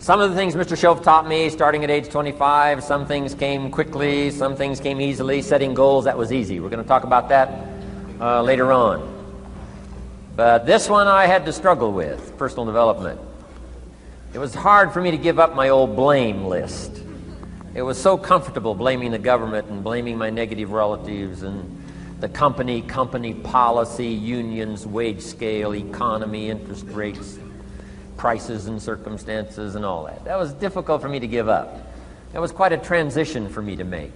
Some of the things Mr. Shoaff taught me starting at age 25, some things came quickly, some things came easily. Setting goals, that was easy. We're going to talk about that later on. But this one I had to struggle with, personal development. It was hard for me to give up my old blame list. It was so comfortable blaming the government and blaming my negative relatives and the company policy, unions, wage scale, economy, interest rates, prices and circumstances and all that. That was difficult for me to give up. That was quite a transition for me to make,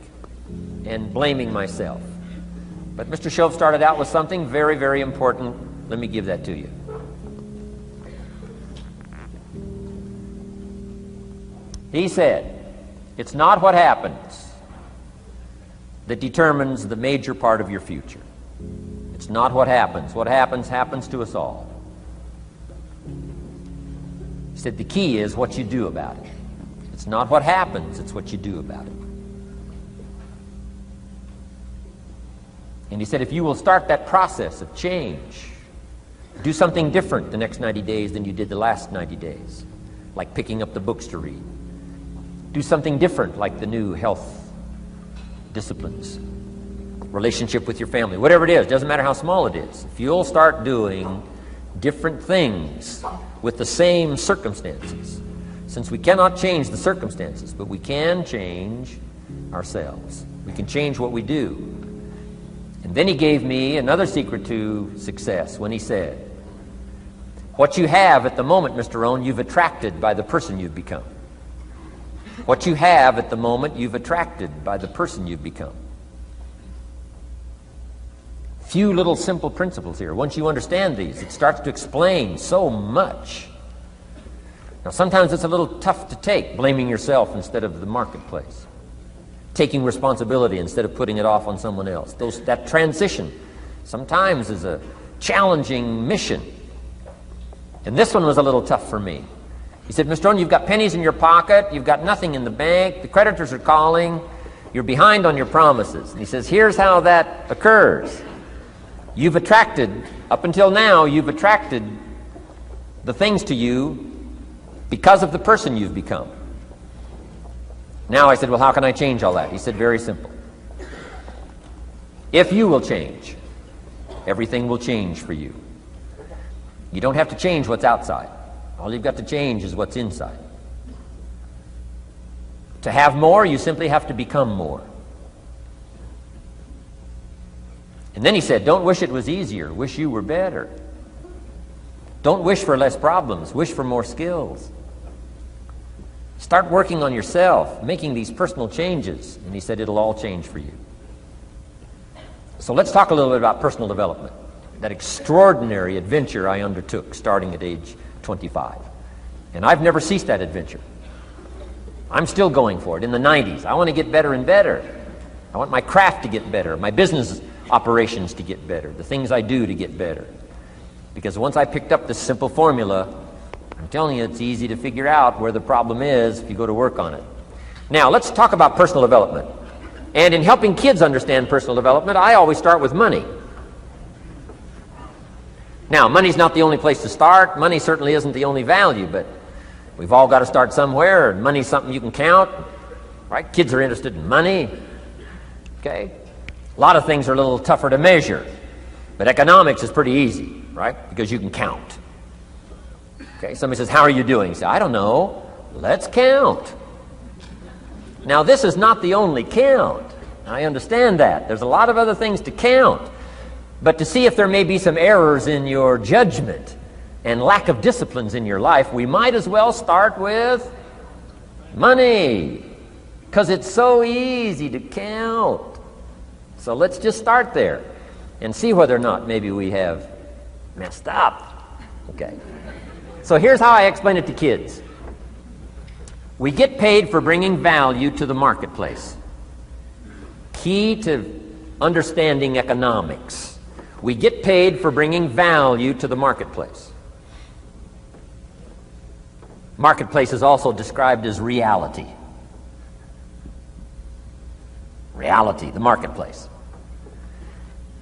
and blaming myself. But Mr. Shoaff started out with something very, very important. Let me give that to you. He said, it's not what happens that determines the major part of your future. It's not what happens. What happens, happens to us all. He said the key is what you do about it. It's not what happens, it's what you do about it. And he said if you will start that process of change, do something different the next 90 days than you did the last 90 days, like picking up the books to read. Do something different like the new health disciplines, relationship with your family, whatever it is, doesn't matter how small it is. If you'll start doing different things with the same circumstances, since we cannot change the circumstances, but we can change ourselves. We can change what we do. And then he gave me another secret to success when he said, what you have at the moment, Mr. Rohn, you've attracted by the person you've become. What you have at the moment, you've attracted by the person you've become. Few little simple principles here. Once you understand these, it starts to explain so much. Now, sometimes it's a little tough to take, blaming yourself instead of the marketplace, taking responsibility instead of putting it off on someone else. That transition sometimes is a challenging mission. And this one was a little tough for me. He said, Mr. Rohn, you've got pennies in your pocket, you've got nothing in the bank, the creditors are calling, you're behind on your promises. And he says, here's how that occurs. You've attracted, up until now, you've attracted the things to you because of the person you've become. Now I said, well, how can I change all that? He said, very simple. If you will change, everything will change for you. You don't have to change what's outside. All you've got to change is what's inside. To have more, you simply have to become more. And then he said, don't wish it was easier, wish you were better. Don't wish for less problems, wish for more skills. Start working on yourself, making these personal changes. And he said, it'll all change for you. So let's talk a little bit about personal development. That extraordinary adventure I undertook starting at age 25. And I've never ceased that adventure. I'm still going for it. In the 90s, I want to get better and better. I want my craft to get better, my business operations to get better, the things I do to get better. Because once I picked up this simple formula, I'm telling you, it's easy to figure out where the problem is if you go to work on it. Now, let's talk about personal development. And in helping kids understand personal development, I always start with money. Now, money's not the only place to start. Money certainly isn't the only value, but we've all got to start somewhere, and money's something you can count, right? Kids are interested in money, okay? A lot of things are a little tougher to measure, but economics is pretty easy, right? Because you can count. Okay, somebody says, how are you doing? You say, I don't know. Let's count. Now, this is not the only count. I understand that. There's a lot of other things to count. But to see if there may be some errors in your judgment and lack of disciplines in your life, we might as well start with money, because it's so easy to count. So let's just start there and see whether or not maybe we have messed up. Okay. So here's how I explain it to kids. We get paid for bringing value to the marketplace. Key to understanding economics. We get paid for bringing value to the marketplace. Marketplace is also described as reality. Reality, the marketplace.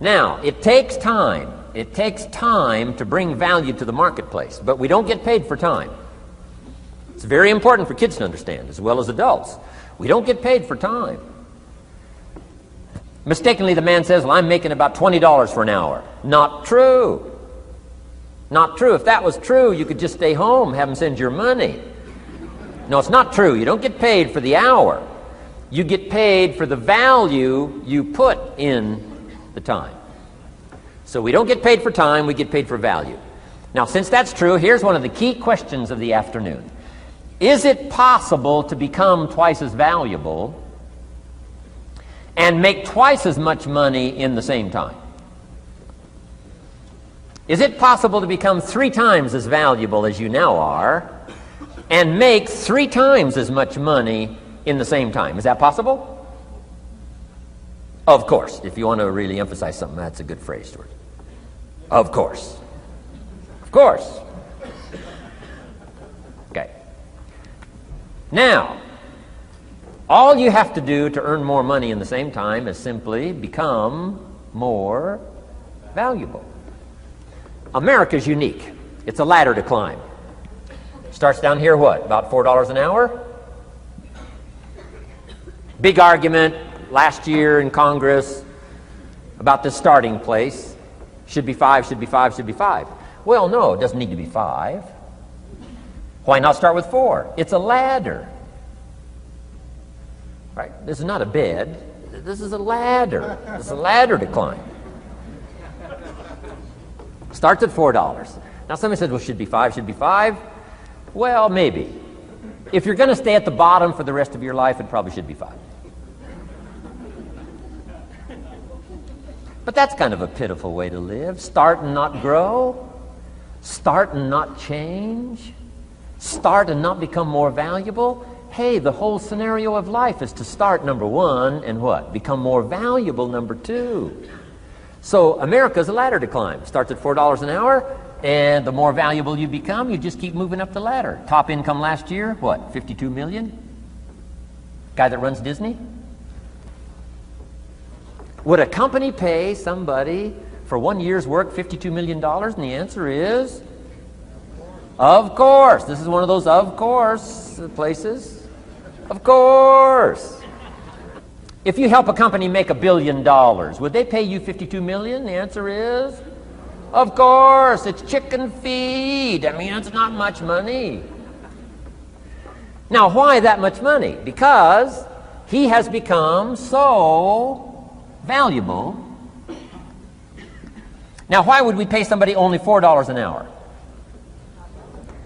Now, it takes time. It takes time to bring value to the marketplace, but we don't get paid for time. It's very important for kids to understand, as well as adults. We don't get paid for time. Mistakenly, the man says, well, I'm making about $20 for an hour. Not true. Not true. If that was true, you could just stay home, have them send your money. No, it's not true. You don't get paid for the hour. You get paid for the value you put in the time. So we don't get paid for time, we get paid for value. Now, since that's true, here's one of the key questions of the afternoon. Is it possible to become twice as valuable and make twice as much money in the same time? Is it possible to become 3 times as valuable as you now are and make 3 times as much money in the same time? Is that possible? Of course. If you want to really emphasize something, that's a good phrase, Stuart. Of course. Of course. Okay. Now, all you have to do to earn more money in the same time is simply become more valuable. America's unique. It's a ladder to climb. Starts down here, what? About $4 an hour? Big argument last year in Congress about the starting place. Should be 5, should be 5, should be 5. Well, no, it doesn't need to be 5. Why not start with 4? It's a ladder. Right? This is not a bed. This is a ladder. It's a ladder to climb. Starts at $4. Now somebody says, well, should be 5, should be 5. Well, maybe. If you're going to stay at the bottom for the rest of your life, it probably should be 5. But that's kind of a pitiful way to live. Start and not grow. Start and not change. Start and not become more valuable. Hey, the whole scenario of life is to start, number 1, and what? Become more valuable, number 2. So America's a ladder to climb. Starts at $4 an hour, and the more valuable you become, you just keep moving up the ladder. Top income last year, what, 52 million? Guy that runs Disney? Would a company pay somebody for 1 year's work $52 million? And the answer is, of course. This is one of those of course places. Of course. If you help a company make $1 billion, would they pay you $52 million? The answer is, of course. It's chicken feed. I mean, it's not much money. Now, why that much money? Because he has become so valuable. Now, why would we pay somebody only $4 an hour?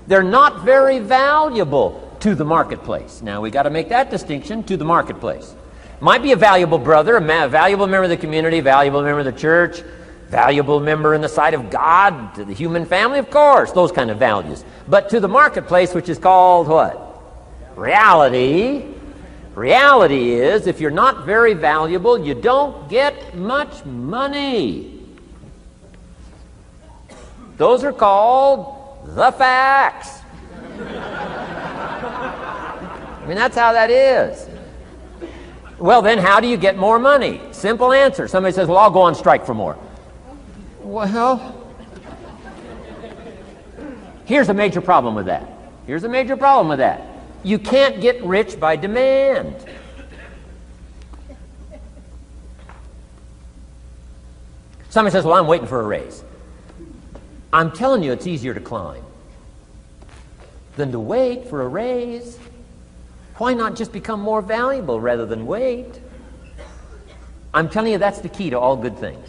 They're not very valuable to the marketplace. Now, we got to make that distinction, to the marketplace. Might be a valuable brother, a valuable member of the community, valuable member of the church, valuable member in the sight of God, to the human family, of course, those kind of values. But to the marketplace, which is called what? Reality. Reality is, if you're not very valuable, you don't get much money. Those are called the facts. I mean, that's how that is. Well, then, how do you get more money? Simple answer. Somebody says, well, I'll go on strike for more. Well, here's a major problem with that. Here's a major problem with that. You can't get rich by demand. Somebody says, well, I'm waiting for a raise. I'm telling you, it's easier to climb than to wait for a raise. Why not just become more valuable rather than wait? I'm telling you, that's the key to all good things.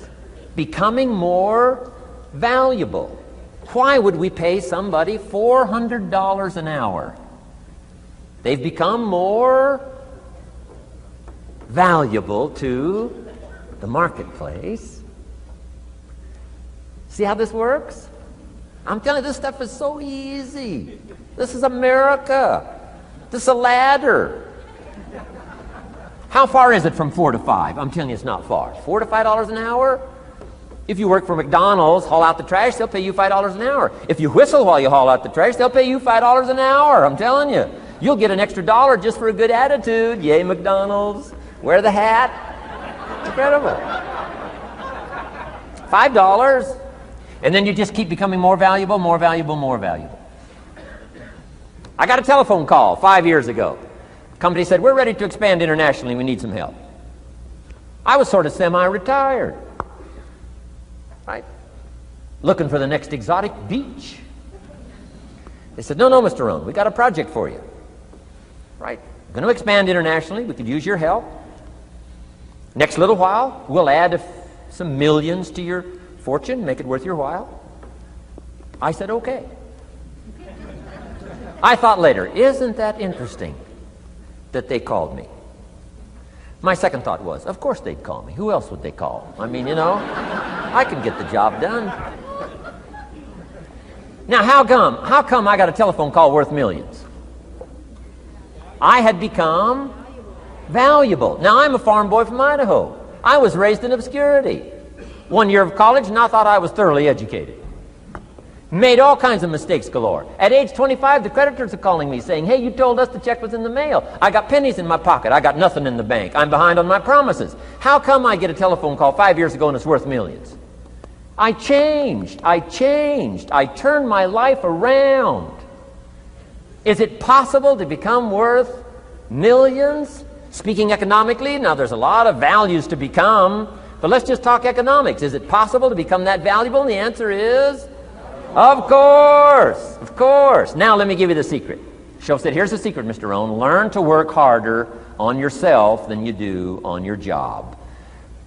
Becoming more valuable. Why would we pay somebody $400 an hour? They've become more valuable to the marketplace. See how this works? I'm telling you, this stuff is so easy. This is America. This is a ladder. How far is it from 4 to 5? I'm telling you, it's not far. $4 to $5 an hour? If you work for McDonald's, haul out the trash, they'll pay you $5 an hour. If you whistle while you haul out the trash, they'll pay you $5 an hour. I'm telling you. You'll get an extra $1 just for a good attitude. Yay, McDonald's. Wear the hat. It's incredible. $5. And then you just keep becoming more valuable, more valuable, more valuable. I got a telephone call 5 years ago. The company said, we're ready to expand internationally. We need some help. I was sort of semi-retired, right? Looking for the next exotic beach. They said, no, Mr. Rohn, we got a project for you, right? We're going to expand internationally. We could use your help. Next little while, we'll add some millions to your fortune, make it worth your while. I said, okay. I thought later, isn't that interesting that they called me? My second thought was, of course they'd call me. Who else would they call? I mean, I could get the job done. Now, how come I got a telephone call worth millions? I had become valuable. Now, I'm a farm boy from Idaho. I was raised in obscurity. 1 year of college, and I thought I was thoroughly educated. Made all kinds of mistakes galore. At age 25, the creditors are calling me saying, hey, you told us the check was in the mail. I got pennies in my pocket. I got nothing in the bank. I'm behind on my promises. How come I get a telephone call 5 years ago and it's worth millions? I changed. I turned my life around. Is it possible to become worth millions? Speaking economically, now there's a lot of values to become, but let's just talk economics. Is it possible to become that valuable? And the answer is, of course. Now let me give you the secret. Shoaff said, here's the secret, Mr. Rohn. Learn to work harder on yourself than you do on your job.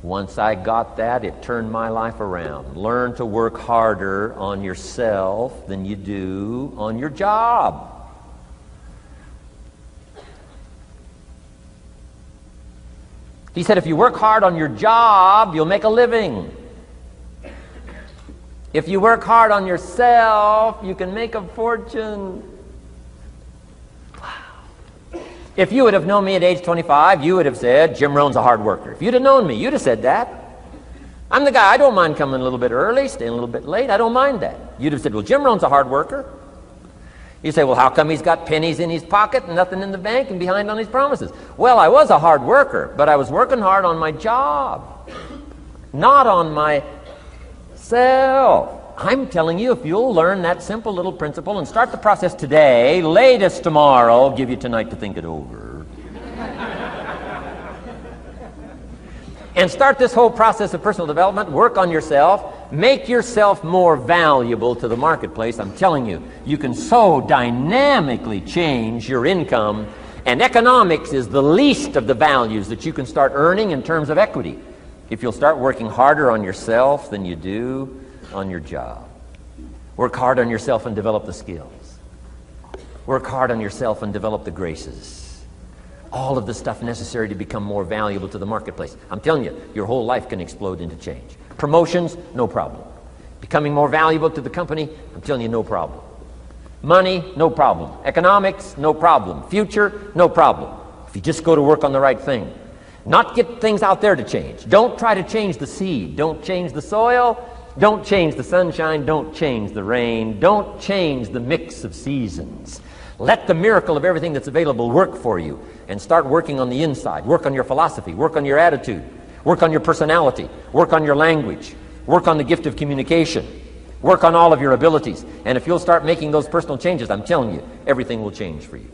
Once I got that, it turned my life around. Learn to work harder on yourself than you do on your job. He said, if you work hard on your job, you'll make a living. If you work hard on yourself, you can make a fortune. Wow. If you would have known me at age 25, you would have said, Jim Rohn's a hard worker. If you'd have known me, you'd have said that. I'm the guy, I don't mind coming a little bit early, staying a little bit late. I don't mind that. You'd have said, well, Jim Rohn's a hard worker. You say, well, how come he's got pennies in his pocket and nothing in the bank and behind on his promises? Well, I was a hard worker, but I was working hard on my job, not on myself. I'm telling you, if you'll learn that simple little principle and start the process today, latest tomorrow, I'll give you tonight to think it over. And start this whole process of personal development, work on yourself, make yourself more valuable to the marketplace. I'm telling you, you can so dynamically change your income, and economics is the least of the values that you can start earning in terms of equity if you'll start working harder on yourself than you do on your job. Work hard on yourself and develop the skills. Work hard on yourself and develop the graces. All of the stuff necessary to become more valuable to the marketplace. I'm telling you, your whole life can explode into change. Promotions, no problem. Becoming more valuable to the company, I'm telling you, no problem. Money, no problem. Economics, no problem. Future, no problem. If you just go to work on the right thing. Not get things out there to change. Don't try to change the seed. Don't change the soil. Don't change the sunshine. Don't change the rain. Don't change the mix of seasons. Let the miracle of everything that's available work for you, and start working on the inside. Work on your philosophy. Work on your attitude. Work on your personality. Work on your language. Work on the gift of communication. Work on all of your abilities. And if you'll start making those personal changes, I'm telling you, everything will change for you.